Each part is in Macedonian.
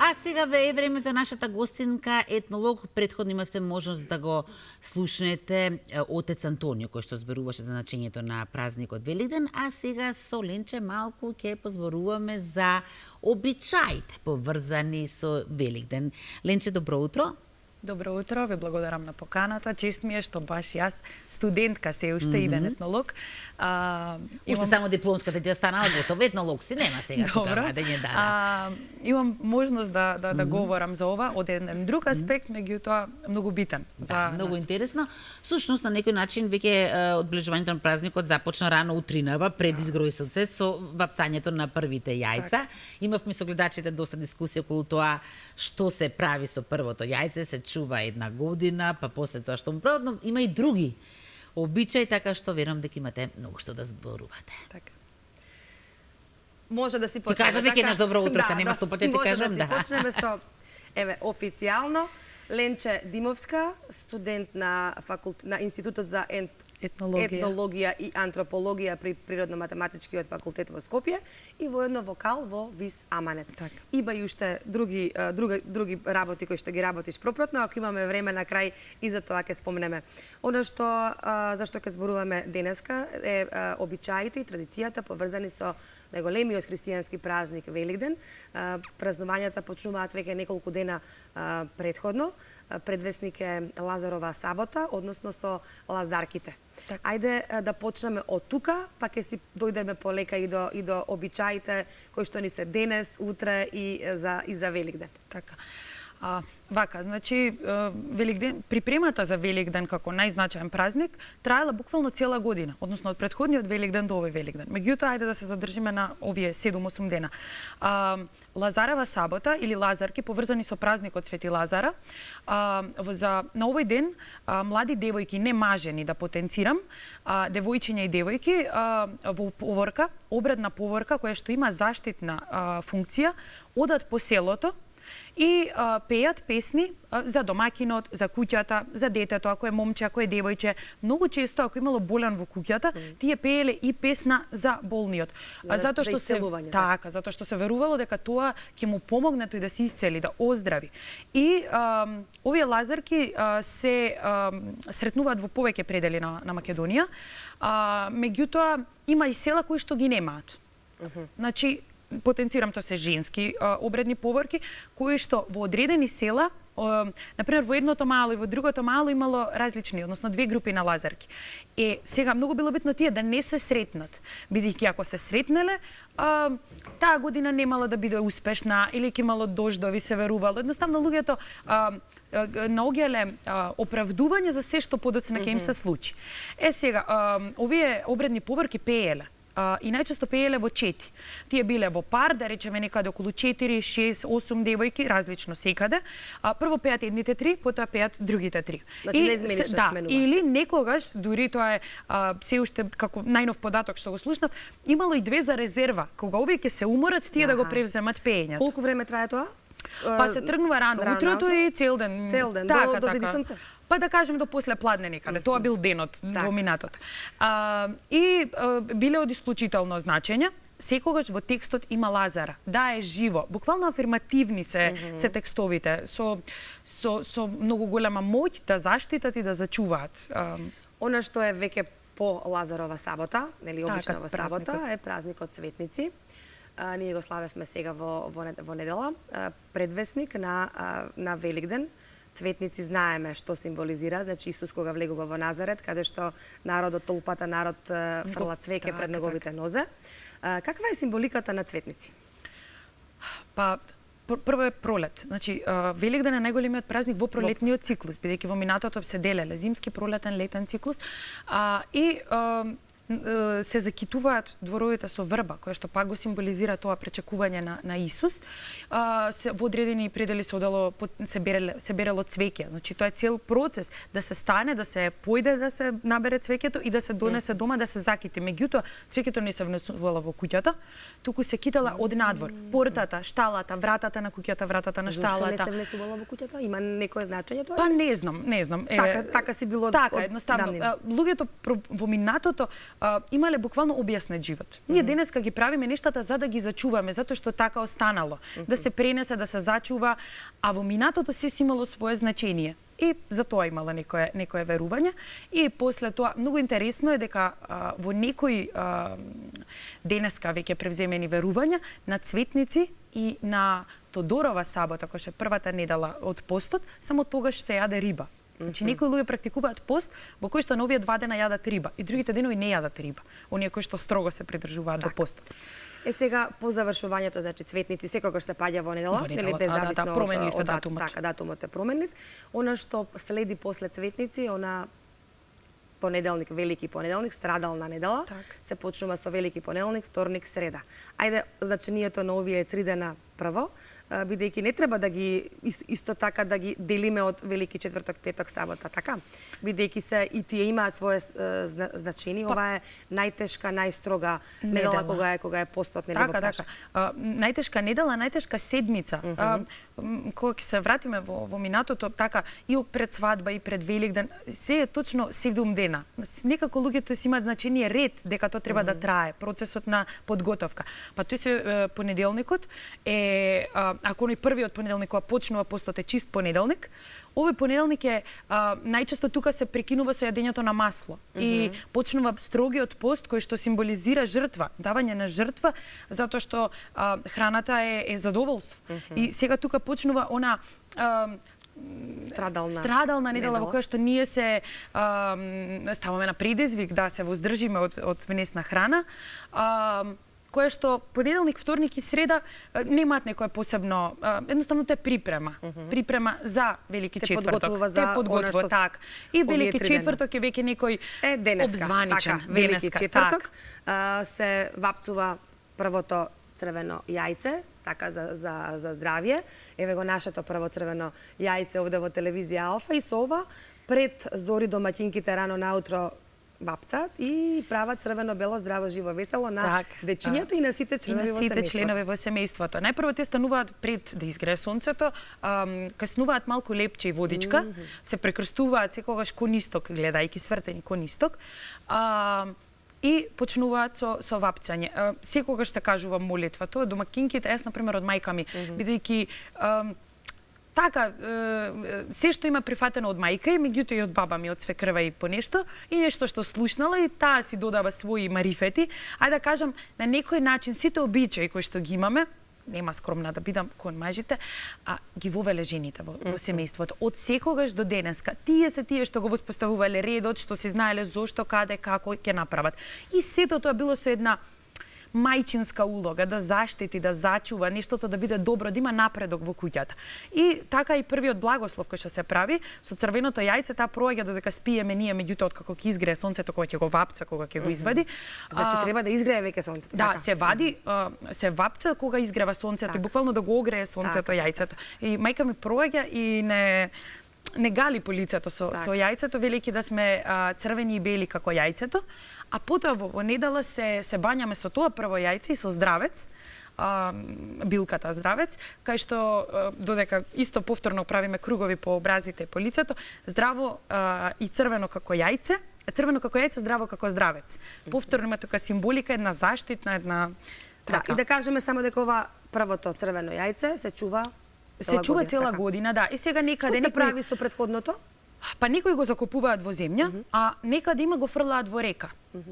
А сега е време за нашата гостинка, етнолог. Претходно имавте можност да го слушнете отец Антонио, кој што зборуваше за значењето на празникот Великден, а сега со Ленче малку ќе позборуваме за обичаите поврзани со Великден. Ленче, добро утро. Добро утро, ви благодарам на поканата. Чест ми е што баш јас, студентка се уште иден етнолог. Уште само дипломската ти останала готова, етнолог си нема сега тука вадење дана. Имам можност да говорам за ова од еден друг аспект, меѓутоа многу битен за нас. Многу интересно. Сушност на некој начин веќе одближувањето на празникот започна рано утринава пред изгројсоце со вапцањето на првите јајца. Имавме со гледачите доста дискусија околу тоа што се прави со првото јајце, се чува една година, па после тоа што му прават, но има и други обичаи, така што верувам дека имате многу што да зборувате. Така. Може да си почнеме. Ти кажа веќе наш добро утро, се нема 100 пати ти кажам, да. Може да си почнеме со официјално Ленче Димовска, студент на Институтот за етнологија и антропологија при Природно-математичкиот факултет во Скопје и воедно вокал во ВИС Аманет. Так. Има и уште други работи кои што ги работиш пропратно, ако имаме време на крај и за тоа ќе спомнеме. Она што зашто ќе зборуваме денеска е обичаите и традицијата поврзани со најголемиот христијански празник Великден. Празнувањата почнуваат веќе неколку дена претходно. Предвесник е Лазарова сабота, односно со Лазарките. Так. Ајде да почнеме од тука, па ќе си дојдеме полека и до обичаите кои што ни се денес, утре и за Великден. Така. Вака, значи, Великден, припремата за Великден како најзначаен празник траела буквално цела година, односно од претходниот Великден до овој Великден. Меѓутоа, ајде да се задржиме на овие 7-8 дена. Лазарова сабота или Лазарки, поврзани со празникот Свети Лазара, на овој ден млади девојки, не мажени да потенцирам, девојчиња и девојки во поворка, обредна поворка која што има заштитна функција, одат по селото и пеат песни за домакинот, за куќата, за детето, ако е момче, ако е девојче. Многу често, ако имало болен во куќата, тие пееле и песна за болниот. Затоа што затоа што се верувало дека тоа ќе му помогне тој да се исцели, да оздрави. И овие лазарки се сретнуваат во повеќе предели на Македонија. Меѓутоа, има и села кои што ги немаат. Значи, потенцирам, тоа се женски обредни поворки, кои што во одредени села, например во едното мало и во другото мало имало различни, односно две групи на лазарки. Сега многу било битно тие да не се сретнат, бидејќи ако се сретнеле, таа година немала да биде успешна или ќе имало дождови, се верувало. Едноставно луѓето наоѓале оправдување за се што подоцна ќе им се случи. Сега, овие обредни поворки пееле. И најчесто пееле во чети. Тие биле во пар, да речеме некаде околу 4, 6, 8 девојки, различно секаде. Прво пеат едните три, потоа пеат другите три. Значи не измениш сменува. Или некогаш, дури тоа е се уште како најнов податок што го слушнав, имало и две за резерва. Кога овие ќе се уморат, тие да го превземат пеењето. Колку време трае тоа? Па се тргнува рано утрото и цел ден. Цел ден, до зависунта? Па да кажем до после пладне некаде, тоа бил денот во минатот. Биле од исклучително значење. Секогаш во текстот има Лазара, да е живо. Буквално афирмативни се текстовите, со многу голема моќ да заштитат и да зачуваат. Она што е веќе по Лазарова сабота, нели обичнава сабота, е празникот Светници. Ние го славевме сега во недела. Предвесник на Великден. Цветници знаеме што символизира, значи Исус кога влегува во Назарет, каде што народот, толпата народ фрла цвеќе пред неговите нозе. Каква е символиката на цветници? Па, прво е пролет. Значи, Великден е најголемиот празник во пролетниот циклус, бидејќи во минатото се делеле зимски, пролетен, летен циклус. Се закитуваат дворовите со врба, која што пак го символизира тоа пречекување на Исус. Во одредени предели се берело цвеќе. Значи тоа е цел процес да се стане, да се појде, да се набере цвеќето и да се донесе дома да се закити. Меѓутоа, цвеќето не се внесувало во куќата, туку се китала од надвор. Портата, шталата, вратата на куќата, вратата на шталата. Зошто не се внесувало во куќата? Има некое значење тоа? Па не знам. Така си било. Така, едноставно. Луѓето во минатото имале буквално објаснет живот. Ние денеска ги правиме нештата за да ги зачуваме, затоа што така останало. Да се пренесе, да се зачува, а во минатото се имало свое значење. И за тоа имала некое верување. И после тоа, многу интересно е дека во некои денеска веќе превземени верувања на цветници и на Тодорова сабота, која е првата недела од постот, само тогаш се јаде риба. Значи, некои луѓе практикуваат пост во кој што на овие 2 дена јадат риба и другите денови не јадат риба. Оние кои што строго се придржуваат до постот. Сега по завршувањето, значи цветници секогаш се паѓа во недела, нели беззависно променлив е датумот. Така, датумот е променлив. Она што следи после цветници, она понеделник, велики понеделник, страдална недела, се почнува со велики понеделник, вторник, среда. Ајде, значението на овие 3 дена прво, бидејќи не треба да ги исто така да ги делиме од велики четврток, петок, сабота, така? Бидејќи се и тие имаат свое значење, ова е најтешка, најстрога недела кога е постот, нели го праша. Така. Најтешка недела, најтешка седмица. Кога ќе се вратиме во минатото, така и пред свадба и пред Великден, се е точно 7 дена. Некако луѓето си имаат значење ред дека тоа треба да трае, процесот на подготовка. Па тој се понеделникот е ако оној првиот понеделник кога почнува постот е чист понеделник, овој понеделник е најчесто тука се прекинува со јадењето на масло и почнува строгиот пост кој што символизира жртва, давање на жртва затоа што храната е задоволство. И сега тука почнува она страдална недела во која што ние се ставаме на предизвик да се воздржиме од внесна храна. Кое што понеделник, вторник и среда немаат некое посебно, едноставно тоа е припрема. Припрема за велики четврток. Те подготвува така. И велики четврток е веќе некој обзваничен. Така, велики четврток се вапцува првото црвено јајце, така за здравје. Еве го нашето прво црвено јајце овде во телевизија Алфа и со ова пред зори домаќинките рано наутро бапцат и прават црвено-бело, здраво, живо, весело на дечињата и на сите членови во семејството. Најпрво те стануваат пред да изгрее сонцето, каснуваат малку лепче и водичка, се прекрстуваат секогаш кон исток, гледајќи свртени кон исток, и почнуваат со вапцање. Секогаш се кажува молитва. Тоа домакинките, јас например од мајка ми, бидејќи така, се што има прифатено од мајка и меѓутоа и од баба ми, од свекрва и по нешто, и нешто што слушнала и таа си додава своји марифети, ајде да кажам, на некој начин сите обичаи кои што ги имаме, нема скромна да бидам кон мажите, ги вовеле жените во семејството. Од секогаш до денеска. Тие се тие што го воспоставувале редот, што се знаеле зошто, каде, како ќе направат. И сето тоа било со една мајчинска улога, да заштити, да зачува, нештото да биде добро, да има напредок во куќата. И така и првиот благослов кој што се прави, со црвеното јајце, таа проаѓа додека спиеме ние, меѓутоа откако ќе изгрее сонцето, кога ќе го вапца, кога ќе го извади. Значи треба да изгрее веќе сонцето. Да, се вади, се вапца кога изгрева сонцето и буквално да го огрее сонцето јајцето. И мајка ми проаѓа и не гали по лицето со јајцето, велики да сме црвени и бели како јајцето. А потоа во недела се бањаме со тоа прво јајце и со здравец, билката здравец, кај што додека исто повторно правиме кругови по образите и по лицето, здраво и црвено како јајце, здраво како здравец. Повторно има тука символика, една заштитна, една Да, и да кажеме само дека ова првото црвено јајце се чува цела година, да. И сега некаде Што се прави со претходното? Па некои го закопуваат во земја, а некаде има го фрлаат во река.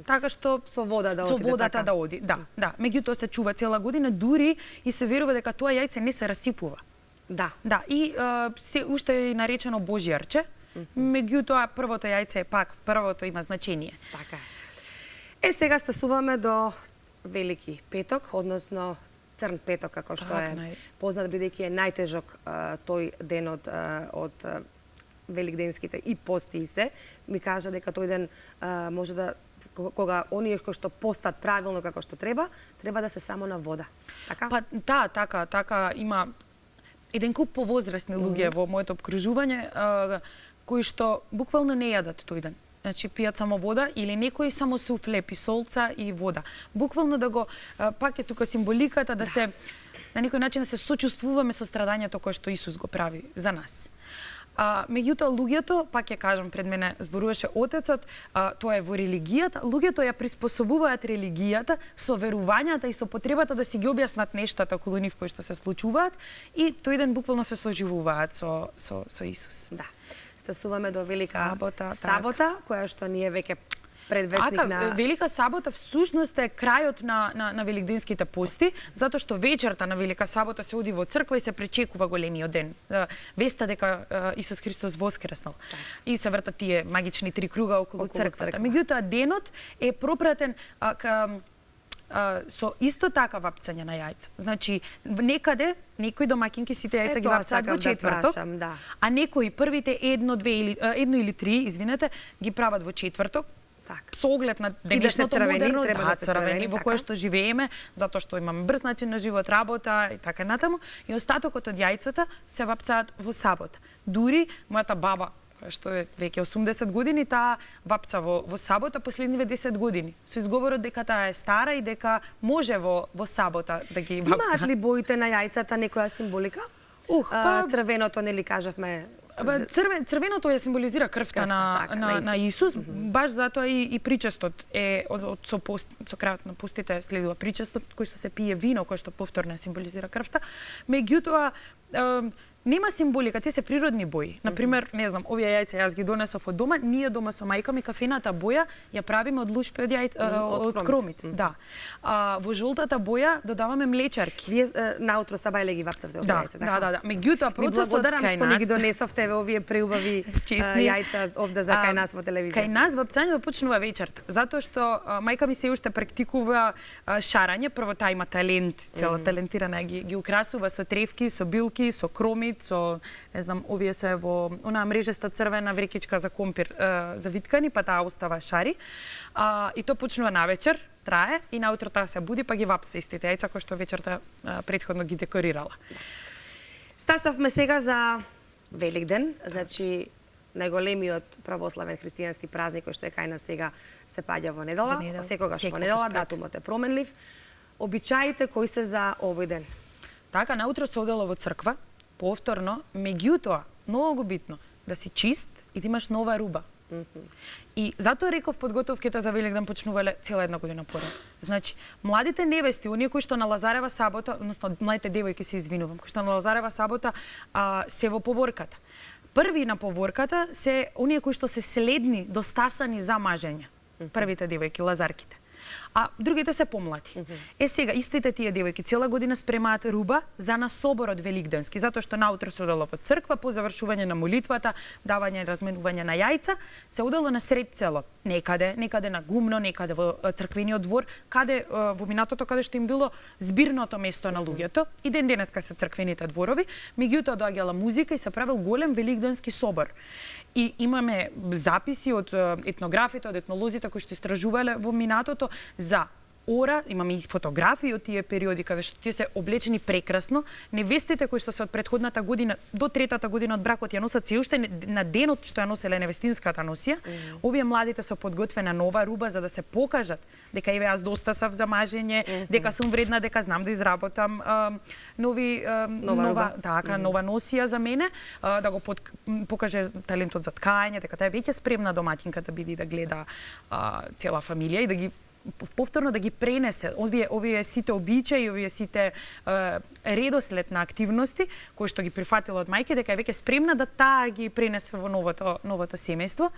Така што со водата да оди. Да. Меѓутоа се чува цела година, дури и се верува дека тоа јајце не се расипува. Да. Да, и се уште е наречено божјарче. Меѓутоа првото јајце е пак првото има значење. Така е. Сега стасуваме до Велики петок, односно Црн петок, како што е познат, бидејќи е најтежок тој ден од великденските и пости и се, ми кажа дека тој ден може да, кога оние кои што постат правилно како што треба да се само на вода. Така? Па да, така има еден куп повозрасни луѓе во моето обкружување кои што буквално не јадат тој ден. Значи пијат само вода или некои само суфле, писолца и вода. Буквално да го пак е тука символиката да се на некој начин да се сочувствуваме со страдањето кое што Исус го прави за нас. Меѓутоа, луѓето, пак ќе кажам, пред мене зборуваше отецот, тоа е во религијата, луѓето ја приспособуваат религијата со верувањата и со потребата да си ги објаснат нештата околу нив кои што се случуваат и тој ден буквално се соживуваат со Исус. Да. Стасуваме до Велика Сабота, Сабота, која што ние веќе предвестник на... Велика Сабота всушност е крајот на великденските пости, затоа што вечерта на Велика Сабота се оди во црква и се пречекува големиот ден. Веста дека Исус Христос воскреснал. И се вртат тие магични 3 круга околу црквата. Меѓутоа, денот е пропратен со исто така вапцање на јајца. Значи, некаде некои домакинки сите јајца ги вапцаат во четврток, а некои првите едно или три, извинете, ги прават во четврток. Со оглед на денешното модерно, црвени, во кое што живееме, затоа што имаме брз начин на живот, работа и така натаму, и остатокот од јајцата се вапцаат во сабота. Дури мојата баба, која што е веќе 80 години, таа вапца во сабота последниве 10 години. Со изговорот дека таа е стара и дека може во сабота да ги вапца. Имаат ли боите на јајцата некоја символика? Црвеното, нели кажавме, Црвеното ја символизира крвта на Исус, баш затоа и причестот е со крајот на пустите следува причестот кој што се пие вино, кој што повторно символизира крвта. Меѓутоа нема символика, тие се природни бои. Например, не знам, овие јајца јас ги донесов од дома, ние дома со мајка ми кафената боја ја правиме од лушпи од кромит. Да. Во жолтата боја додаваме млечарки. Вие наутро сабајле ги вапцавте овие јајца, така? Да. Меѓутоа процесот кај нас... Благодарам што ни ги донесовте овие преубави јајца овде за кај нас во телевизија. Кај нас вапцањето почнува вечерта, затоа што мајка ми се уште практикува шарање, прво таа има талент, цела талентирана ги украсува со тревки, со билки, со кромит, со, не знам, овие се во онаа мрежеста црвена врекичка за компир завиткани, па таа остава шари. И тоа почнува навечер, трае, и наутро таа се буди, па ги вапца истите јајца кои што вечерта претходно ги декорирала. Стасавме сега за Великден, значи најголемиот православен христијански празник кој што е кај нас сега се паѓа во недела, секогаш во недела, датумот е променлив. Обичаите кои се за овој ден? Така, наутро се одела во црква, повторно, меѓутоа, многу битно, да си чист и да имаш нова руба. И затоа реков подготовките за Великден почнувале цела една година порано. Значи, младите невести, оние кои што на Лазарева сабота, односно младите девојки се извинувам, кои што на Лазарева сабота се во поворката. Први на поворката се оние кои што се следни, достасани за мажење. Првите девојки, лазарките. А другите се помлади. Сега, истите тие девојки цела година спремаат руба за на соборот великденски, затоа што наутро се одела во црква, по завршување на молитвата, давање и разменување на јајца, се одела на сред село. Некаде на гумно, некаде во црквениот двор, каде во минатото каде што им било збирното место на луѓето. И ден денеска се црквените дворови, меѓутоа доаѓала музика и се правил голем великденски собор. И имаме записи од етнографите, од етнолозите кои што истражувале во минатото за ора, имаме и фотографии од тие периоди каде што тие се облечени прекрасно. Невестите кои што се од претходната година до третата година од бракот ја носат се уште на денот што ја носеле невестинската носија. Овие младите со подготвена нова руба за да се покажат дека еве јас достасав за мажење, дека сум вредна, дека знам да изработам нова носија за мене, да го покаже талентот за ткање, дека таа е веќе спремна домаќинка да биде да гледа цела фамилија и да ги повторно да ги пренесе овие сите обичаи, овие сите редослед на активности кои што ги прифатила од мајке, дека е веќе спремна да таа ги пренесе во новото семејство.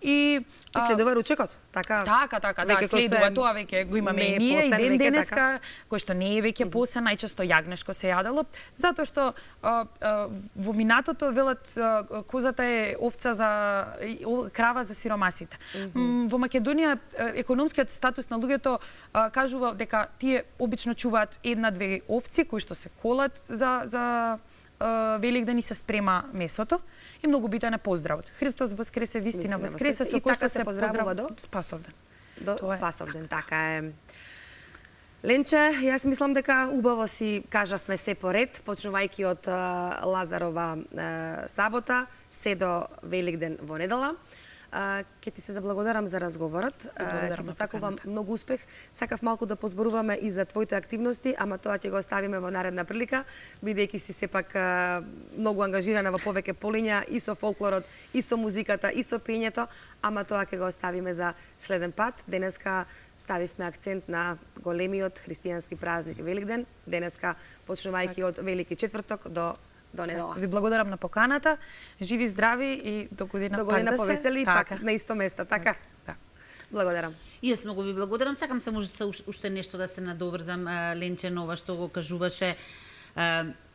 И следува ручекот, така? Така, да, следува тоа веќе го имаме и ние и ден денеска, кој што не е веќе посен, најчесто јагнешко се јадело, затоа што во минатото велат козата е овца за крава за сиромасите. Во Македонија економскиот статус на луѓето кажува дека тие обично чуваат една-две овци кои што се колат за Великден и се спрема месото. И многу битен е поздравот. Христос воскресе, вистина воскресе, со кој што се поздравува до Спасовден. До Спасовден, така е. Ленче, јас мислам дека убаво си кажавме се поред, почнувајќи од Лазарова сабота, се до Великден во недела. Ке ти се заблагодарам за разговорот. Благодарам Ти на посакувам поканата. многу успех. Сакав малку да позборуваме и за твоите активности, ама тоа ќе го оставиме во наредна прилика, бидејќи си сепак многу ангажирана во повеќе полиња и со фолклорот, и со музиката, и со пењето, ама тоа ќе го оставиме за следен пат. Денеска ставивме акцент на големиот христијански празник Великден. Денеска почнувајќи од Велики четврток до недела. Ви благодарам на поканата. Живи, здрави и до година, До година пак да се. повесели, пак на исто место, така? Да. Благодарам. И јас многу ви благодарам. Сакам само уште нешто да се надоврзам, Ленче, на ова што го кажуваше.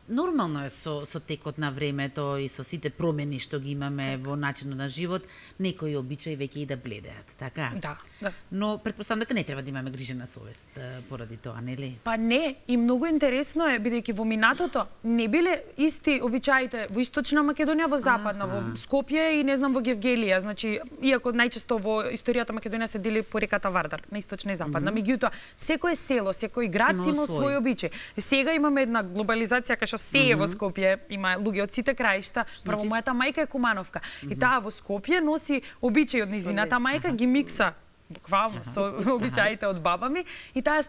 Нормално е со текот на времето и со сите промени што ги имаме во начинот на живот, некои обичаи веќе и да бледеат, така? Да, да. Но претпоставам дека не треба да имаме грижена совест поради тоа, нели? Па не, и многу интересно е, бидејќи во минатото не биле исти обичаите во Источна Македонија, во Западна, во Скопје и не знам во Гевгелија. Значи, иако најчесто во историјата Македонија се дели по реката Вардар, на Источна и Западна. Меѓутоа, секој село, секој град си имал свој обичај. Сега имаме една глобализација кај што се е во Скопје, има луѓе од сите краишта. Прво, мојата мајка е кумановка. И таа во Скопје носи обичаи од низината мајка, ги микса буквално со обичаите од баба ми и таа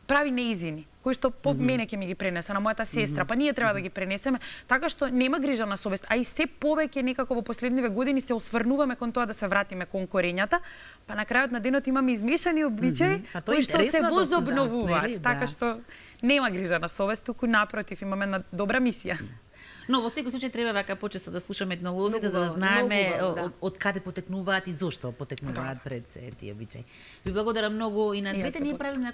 прави неизини кои што по мене ќе ми ги пренесе на мојата сестра, па ние треба да ги пренесеме, така што нема грижа на совест, а и се повеќе некако во последниве години се осврнуваме кон тоа да се вратиме кон корењата, па на крајот на денот имаме измешани обичаи Па тоа е кои што се интересно да се возобновуваат, нели, така да. што нема грижа на совест, туку напротив имаме една добра мисија. Но во секој случај треба вака почесто да слушаме етнолозите, Многу за да убаво, знаеме многу убаво, да. од каде потекнуваат и зошто потекнуваат пред се тие обичаи. Ви благодарам многу и на И јас двете ви ние правиме